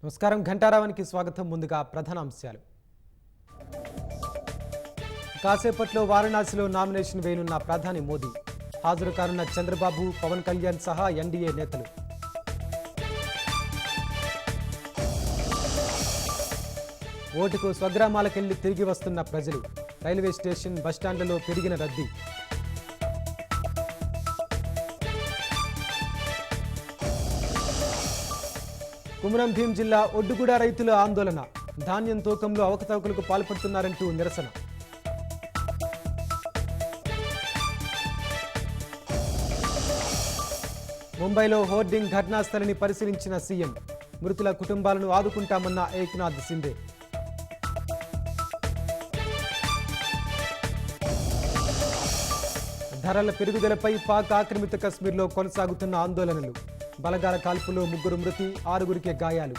నమస్కారం ఘంటారావానికి స్వాగతం. ముందుగా ప్రధాన అంశాలు. కాసేపట్లో వారణాసిలో నామినేషన్ వేయనున్న ప్రధాని మోదీ. హాజరు కానున్న చంద్రబాబు, పవన్ కళ్యాణ్ సహా ఎన్డీఏ నేతలు. ఓటుకు స్వగ్రామాలకెళ్లి తిరిగి వస్తున్న ప్రజలు. రైల్వే స్టేషన్, బస్టాండ్లలో పెరిగిన రద్దీ. కుమరం భీం జిల్లా ఒడ్డుగూడ రైతుల ఆందోళన. ధాన్యం తూకంలో అవకతవకలకు పాల్పడుతున్నారంటూ నిరసన. ముంబైలో హోర్డింగ్ ఘటనాస్థలిని పరిశీలించిన సీఎం. మృతుల కుటుంబాలను ఆదుకుంటామన్న ఏక్నాథ్ సింధే. ధరల పెరుగుదలపై పాక్ ఆక్రమిత కశ్మీర్లో కొనసాగుతున్న ఆందోళనలు. బలగాల కాల్పులో 3 మృతి, 6 గాయాలు.